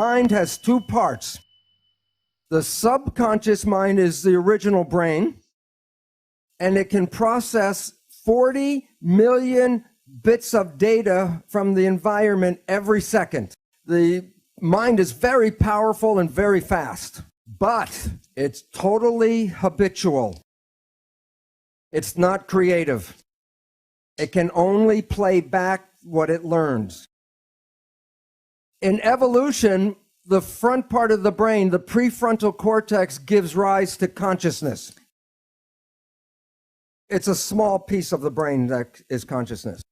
Mind has two parts. The subconscious mind is the original brain, and it can process 40 million bits of data from the environment every second. The mind is very powerful and very fast, but it's totally habitual. It's not creative. It can only play back what it learns. In evolution, the front part of the brain, the prefrontal cortex, gives rise to consciousness. It's a small piece of the brain that is consciousness.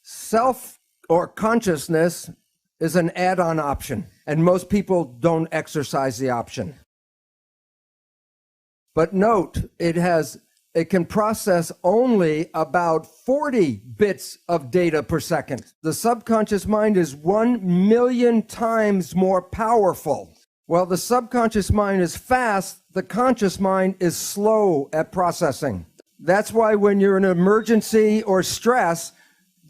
Self or consciousness is an add-on option, and most people don't exercise the option. But note, it can process only about 40 bits of data per second. The subconscious mind is 1 million times more powerful. While the subconscious mind is fast, the conscious mind is slow at processing. That's why when you're in an emergency or stress,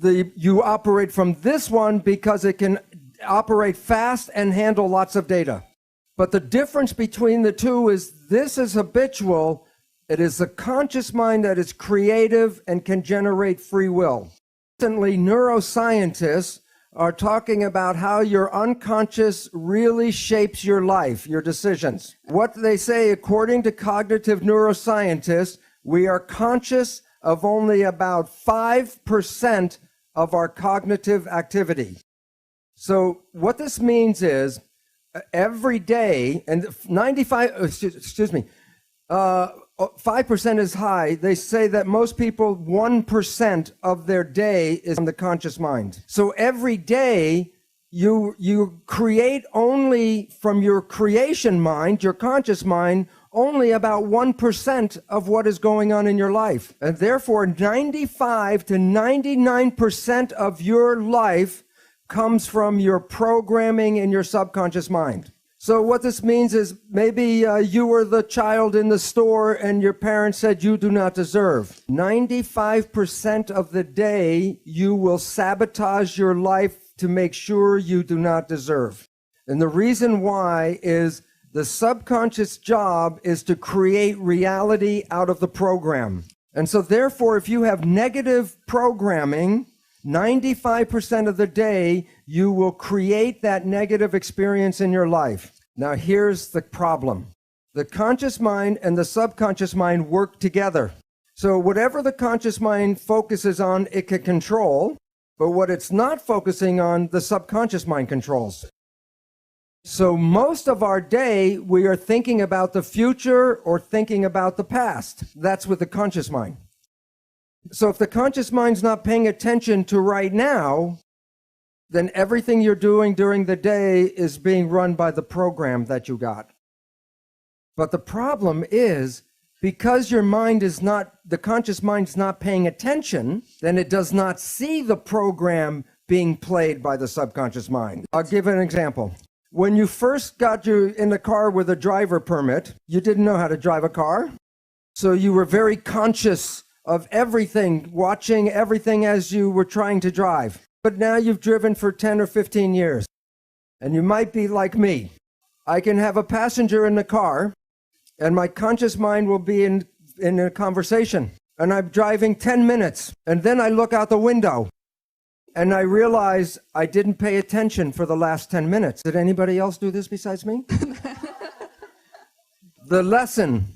you operate from this one because it can operate fast and handle lots of data. But the difference between the two is this is habitual. It is the conscious mind that is creative and can generate free will. Recently, neuroscientists are talking about how your unconscious really shapes your life, your decisions. What they say, according to cognitive neuroscientists, we are conscious of only about 5% of our cognitive activity. So what this means is every day, and 5% is high. They say that most people, 1% of their day is in the conscious mind. So every day, you create only from your creation mind, your conscious mind, only about 1% of what is going on in your life. And therefore, 95 to 99% of your life comes from your programming in your subconscious mind. So what this means is maybe you were the child in the store and your parents said you do not deserve. 95% of the day, you will sabotage your life to make sure you do not deserve. And the reason why is the subconscious job is to create reality out of the program. And so therefore, if you have negative programming, 95% of the day, you will create that negative experience in your life. Now, here's the problem. The conscious mind and the subconscious mind work together. So whatever the conscious mind focuses on, it can control, but what it's not focusing on, the subconscious mind controls. So most of our day, we are thinking about the future or thinking about the past. That's with the conscious mind. So if the conscious mind's not paying attention to right now, then everything you're doing during the day is being run by the program that you got. But the problem is, because your mind is not, the conscious mind's not paying attention, then it does not see the program being played by the subconscious mind. I'll give an example. When you first got you in the car with a driver permit, you didn't know how to drive a car. So you were very conscious of everything, watching everything as you were trying to drive. But now you've driven for 10 or 15 years, and you might be like me. I can have a passenger in the car, and my conscious mind will be in a conversation, and I'm driving 10 minutes, and then I look out the window, and I realize I didn't pay attention for the last 10 minutes. Did anybody else do this besides me? The lesson,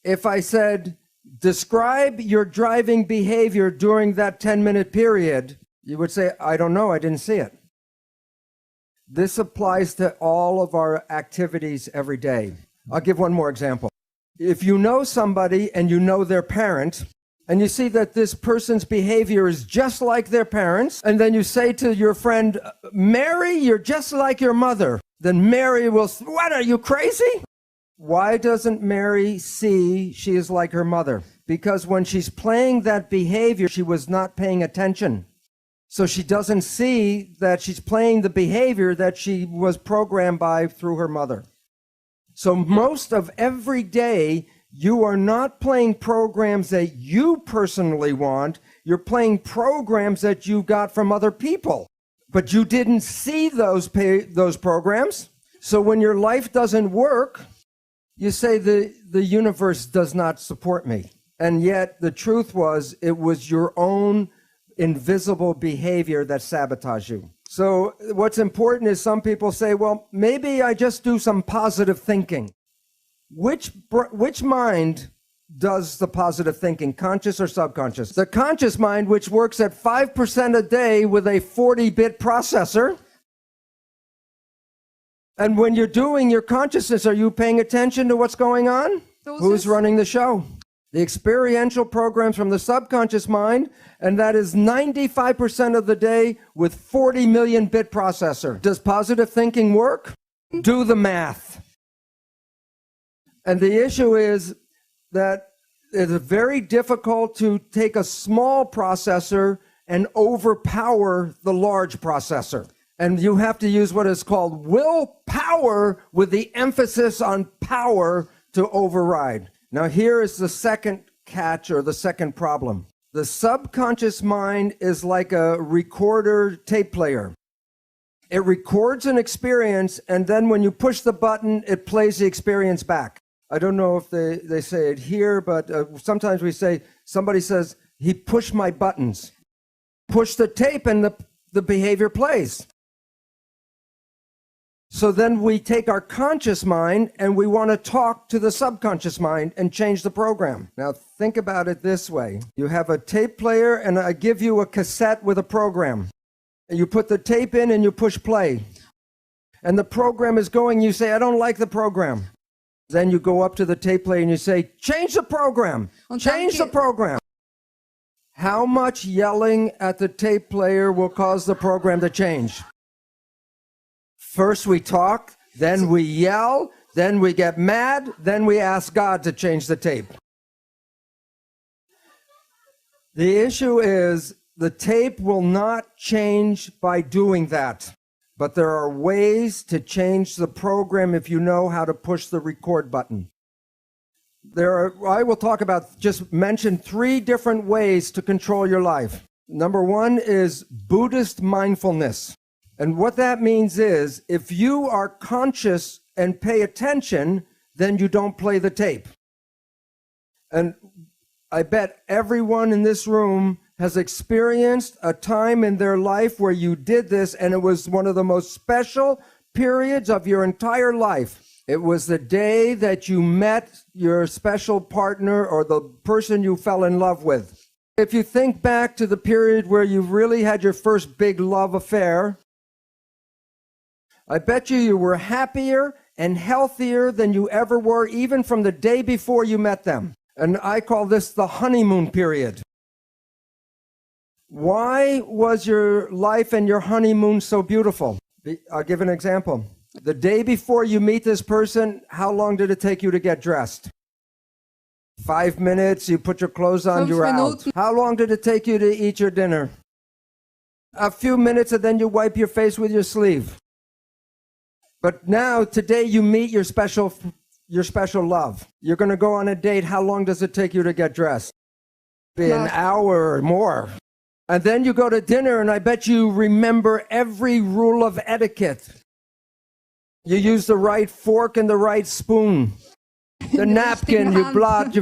if I said, describe your driving behavior during that 10-minute period, you would say, I don't know, I didn't see it. This applies to all of our activities every day. I'll give one more example. If you know somebody and you know their parent, and you see that this person's behavior is just like their parents, and then you say to your friend, Mary, you're just like your mother, then Mary will say, what, are you crazy? Why doesn't Mary see she is like her mother? Because when she's playing that behavior, she was not paying attention. So she doesn't see that she's playing the behavior that she was programmed by through her mother. So most of every day, you are not playing programs that you personally want. You're playing programs that you got from other people. but you didn't see those programs. So when your life doesn't work, you say the universe does not support me. And yet the truth was, it was your own invisible behavior that sabotaged you. So what's important is some people say, well, maybe I just do some positive thinking. Which mind does the positive thinking, conscious or subconscious? The conscious mind, which works at 5% a day with a 40-bit processor. And when you're doing your consciousness, are you paying attention to what's going on? Who's running the show? The experiential programs from the subconscious mind, and that is 95% of the day with 40 million bit processor. Does positive thinking work? Do the math. And the issue is that it's very difficult to take a small processor and overpower the large processor. And you have to use what is called willpower with the emphasis on power to override. Now, here is the second catch, or the second problem. The subconscious mind is like a recorder tape player. It records an experience, and then when you push the button, it plays the experience back. I don't know if they say it here, but sometimes we say, somebody says, he pushed my buttons. Push the tape and the behavior plays. So then we take our conscious mind and we want to talk to the subconscious mind and change the program. Now think about it this way. You have a tape player and I give you a cassette with a program. And you put the tape in and you push play. And the program is going, you say, I don't like the program. Then you go up to the tape player and you say, change the program. Change the program. How much yelling at the tape player will cause the program to change? First we talk, then we yell, then we get mad, then we ask God to change the tape. The issue is the tape will not change by doing that, but there are ways to change the program if you know how to push the record button. I will talk about, just mention 3 different ways to control your life. Number 1 is Buddhist mindfulness. And what that means is, if you are conscious and pay attention, then you don't play the tape. And I bet everyone in this room has experienced a time in their life where you did this, and it was one of the most special periods of your entire life. It was the day that you met your special partner or the person you fell in love with. If you think back to the period where you really had your first big love affair, I bet you were happier and healthier than you ever were, even from the day before you met them. And I call this the honeymoon period. Why was your life and your honeymoon so beautiful? I'll give an example. The day before you meet this person, how long did it take you to get dressed? 5 minutes, you put your clothes on, you're out. How long did it take you to eat your dinner? A few minutes, and then you wipe your face with your sleeve. But now, today, you meet your special love. You're going to go on a date. How long does it take you to get dressed? Be an hour or more. And then you go to dinner, and I bet you remember every rule of etiquette. You use the right fork and the right spoon. The napkin, you blot.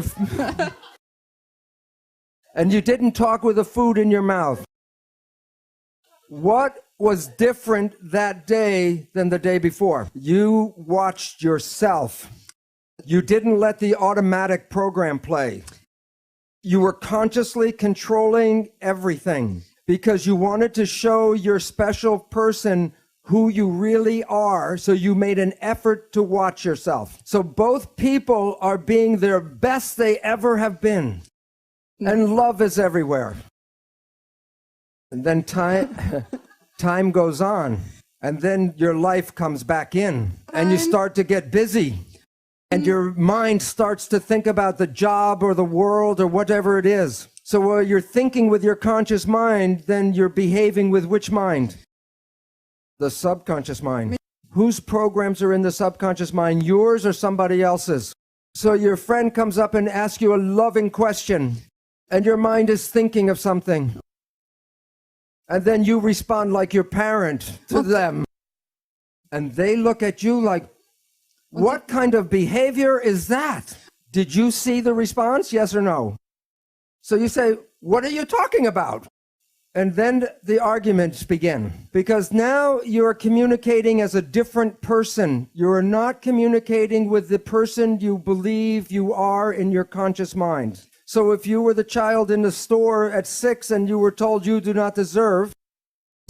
And you didn't talk with the food in your mouth. What was different that day than the day before? You watched yourself. You didn't let the automatic program play. You were consciously controlling everything because you wanted to show your special person who you really are, so you made an effort to watch yourself. So both people are being their best they ever have been. And love is everywhere. And then time goes on, and then your life comes back in, and you start to get busy, and your mind starts to think about the job or the world or whatever it is. So while you're thinking with your conscious mind, then you're behaving with which mind? The subconscious mind. Whose programs are in the subconscious mind, yours or somebody else's? So your friend comes up and asks you a loving question, and your mind is thinking of something. And then you respond like your parent to them. And they look at you like, what kind of behavior is that? Did you see the response? Yes or no? So you say, what are you talking about? And then the arguments begin, because now you're communicating as a different person. You're not communicating with the person you believe you are in your conscious mind. So if you were the child in the store at 6 and you were told you do not deserve,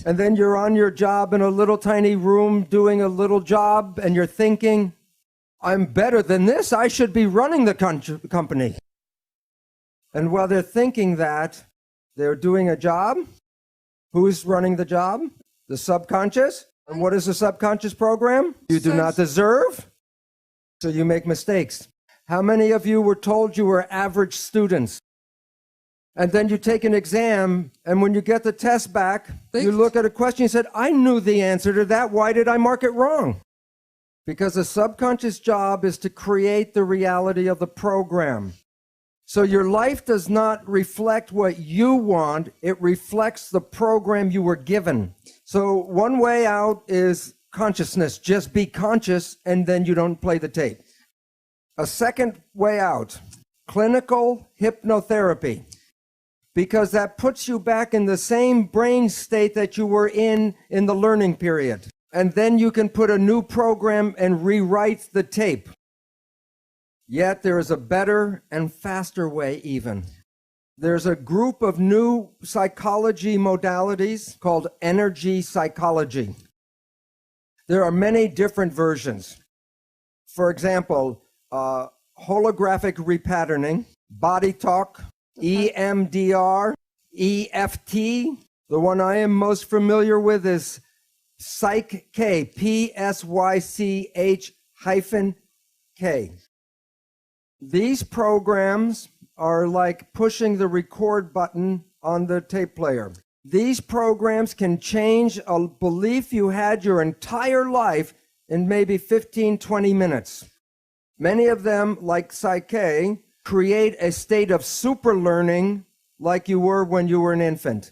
and then you're on your job in a little tiny room doing a little job, and you're thinking, I'm better than this, I should be running the company. And while they're thinking that, they're doing a job. Who's running the job? The subconscious. And what is the subconscious program? You do not deserve, so you make mistakes. How many of you were told you were average students? And then you take an exam, and when you get the test back, you look at a question, you said, I knew the answer to that, why did I mark it wrong? Because the subconscious job is to create the reality of the program. So your life does not reflect what you want, it reflects the program you were given. So one way out is consciousness. Just be conscious and then you don't play the tape. A second way out, clinical hypnotherapy, because that puts you back in the same brain state that you were in the learning period. And then you can put a new program and rewrite the tape. Yet there is a better and faster way even. There's a group of new psychology modalities called energy psychology. There are many different versions. For example, holographic repatterning, body talk, EMDR, EFT. The one I am most familiar with is psych-k, PSYCH-K. These programs are like pushing the record button on the tape player. These programs can change a belief you had your entire life in maybe 15, 20 minutes. Many of them, like psych-k, create a state of super learning like you were when you were an infant.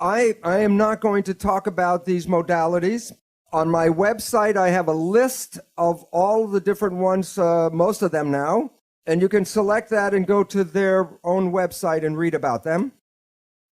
I am not going to talk about these modalities. On my website, I have a list of all the different ones, most of them now, and you can select that and go to their own website and read about them.